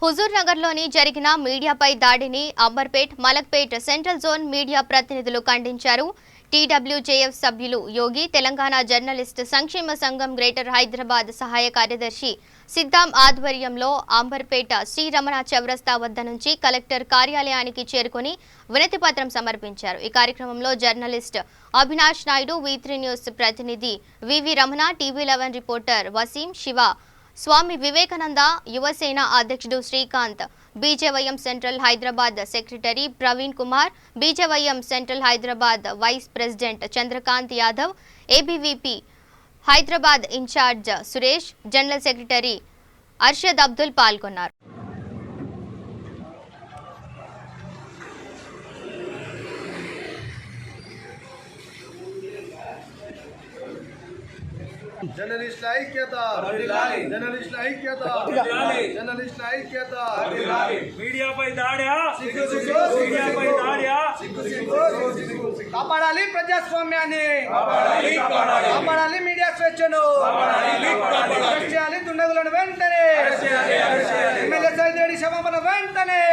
హుజూర్ నగర్లోని జరిగిన మీడియాపై దాడిని Amberpet, Malakpet central zone media ప్రతినిధులు ఖండించారు. టీడబ్ల్యూజేఎఫ్ సభ్యులు యోగి, తెలంగాణ జర్నలిస్ట్ సంక్షేమ సంఘం గ్రేటర్ హైదరాబాద్ సహాయ కార్యదర్శి సిద్దాం ఆధ్వర్యంలో అంబర్పేట శ్రీరమణ చౌరస్తా వద్ద నుంచి కలెక్టర్ కార్యాలయానికి చేరుకొని వినతిపత్రం సమర్పించారు. ఈ కార్యక్రమంలో journalist Avinash Naidu, V3 news ప్రతినిధి వివి రమణ, టీవీ11 రిపోర్టర్ వసీం, శివ, స్వామి వివేకానంద, యువసేన అధ్యక్షుడు Srikanth, BJYM central Hyderabad secretary Praveen Kumar, BJYM central Hyderabad vice president Chandrakanth Yadav, ABVP Hyderabad in-charge Suresh, general secretary Arshad Abdul పాల్గొన్నారు. జర్నలిస్టుల ఐక్యత, జర్నలిస్టుల ఐక్యత, జర్నలిస్టుల ఐక్యత. మీడియాపై దాడియా, మీడియాపై దాడియా, కాపాడాలి ప్రజాస్వామ్యాన్ని, కాపాడాలి మీడియా స్వేచ్ఛను, అరెస్ట్ చేయాలి దుండగులను వెంటనే, ఎమ్మెల్యే సైదిరెడ్డి క్షమాపణ వెంటనే.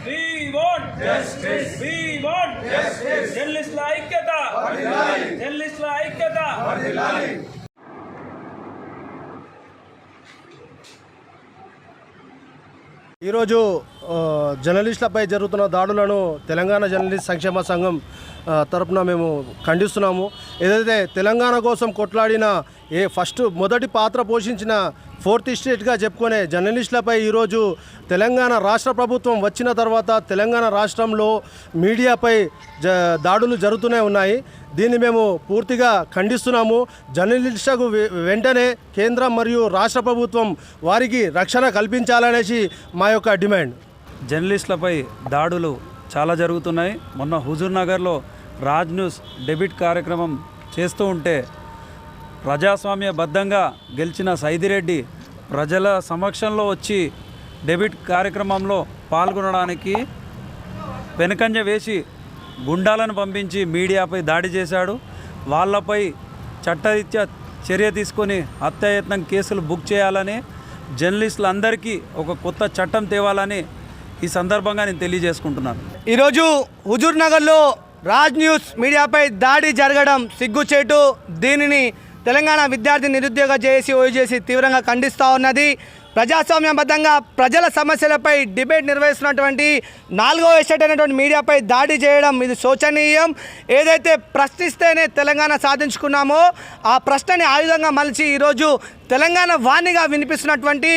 We want justice. We want justice. జర్నలిస్టుల ఐక్యత, జర్నలిస్టుల ఐక్యత. ఈరోజు జర్నలిస్టులపై జరుగుతున్న దాడులను తెలంగాణ జర్నలిస్ట్ సంక్షేమ సంఘం తరపున మేము ఖండిస్తున్నాము. ఏదైతే తెలంగాణ కోసం కొట్లాడిన మొదటి పాత్ర పోషించిన 4th ఎస్టేట్గా చెప్పుకునే జర్నలిస్టులపై ఈరోజు తెలంగాణ రాష్ట్ర ప్రభుత్వం వచ్చిన తర్వాత తెలంగాణ రాష్ట్రంలో మీడియాపై దాడులు జరుగుతూనే ఉన్నాయి. దీన్ని మేము పూర్తిగా ఖండిస్తున్నాము. జర్నలిస్టులకు వెంటనే కేంద్రం మరియు రాష్ట్ర ప్రభుత్వం వారికి రక్షణ కల్పించాలనేసి మా యొక్క డిమాండ్. జర్నలిస్టులపై దాడులు చాలా జరుగుతున్నాయి. మొన్న హుజూర్ నగర్లో రాజ్ న్యూస్ డెబిట్ కార్యక్రమం చేస్తూ ఉంటే ప్రజాస్వామ్యబద్ధంగా గెలిచిన సైదిరెడ్డి ప్రజల సమక్షంలో వచ్చి డెబిట్ కార్యక్రమంలో పాల్గొనడానికి వెనుకంజ వేసి గుండాలను పంపించి మీడియాపై దాడి చేశాడు. వాళ్ళపై చట్టరీత్యా చర్య తీసుకొని హత్యాయత్నం కేసులు బుక్ చేయాలని, జర్నలిస్టులందరికీ ఒక కొత్త చట్టం తేవాలని ఈ సందర్భంగా నేను తెలియజేసుకుంటున్నాను. ఈరోజు హుజూర్ నగర్లో రాజ్ న్యూస్ మీడియాపై దాడి జరగడం సిగ్గుచేటు. దీనిని తెలంగాణ విద్యార్థి నిరుద్యోగ జేఏసీ ఓజేసీ తీవ్రంగా ఖండిస్తూ ఉన్నది. ప్రజాస్వామ్యబద్ధంగా ప్రజల సమస్యలపై డిబేట్ నిర్వహిస్తున్నటువంటి 4వ ఎస్టేట్ అనేటువంటి మీడియాపై దాడి చేయడం ఇది శోచనీయం. ఏదైతే ప్రశ్నిస్తేనే తెలంగాణ సాధించుకున్నామో ఆ ప్రశ్నని ఆయుధంగా మలిచి ఈరోజు తెలంగాణ వాణిగా వినిపిస్తున్నటువంటి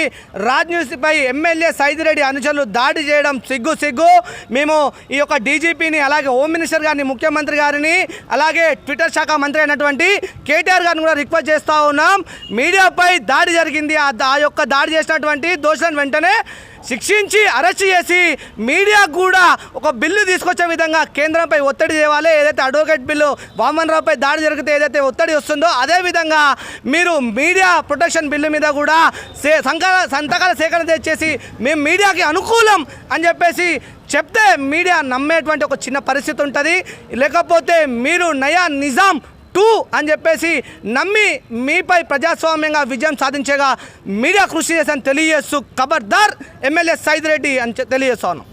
రాజ్ న్యూస్పై ఎమ్మెల్యే సైదిరెడ్డి అనుచరులు దాడి చేయడం సిగ్గు. మేము ఈ యొక్క డీజీపీని, అలాగే హోమ్ మినిస్టర్ గారిని, ముఖ్యమంత్రి గారిని, అలాగే ట్విట్టర్ శాఖ మంత్రి అయినటువంటి కేటీఆర్ గారిని కూడా రిక్వెస్ట్ చేస్తూ ఉన్నాం. మీడియాపై దాడి జరిగింది, ఆ యొక్క దాడి చేసినటువంటి దోషులను వెంటనే శిక్షించి అరెస్ట్ చేసి మీడియా కూడా ఒక బిల్లు తీసుకొచ్చే విధంగా కేంద్రంపై ఒత్తిడి తేవాలి. ఏదైతే అడ్వకేట్ బిల్లు వామన్ రావుపై దాడి జరిగితే ఏదైతే ఒత్తిడి వస్తుందో అదేవిధంగా మీరు మీడియా ప్రొటెక్షన్ బిల్లు మీద కూడా సంతకాల సేకరణ చేసి మేము మీడియాకి అనుకూలం అని చెప్పేసి చెప్తే మీడియా నమ్మేటువంటి ఒక చిన్న పరిస్థితి ఉంటుంది. లేకపోతే మీరు నయా నిజాం 2 అని చెప్పేసి నమ్మి మీపై ప్రజాస్వామ్యంగా విజయం సాధించేగా మీడియా కృషి చేసని తెలియజేస్తూ ఖబర్దార్ ఎమ్మెల్యే సైదిరెడ్డి అని తెలియజేస్తాను.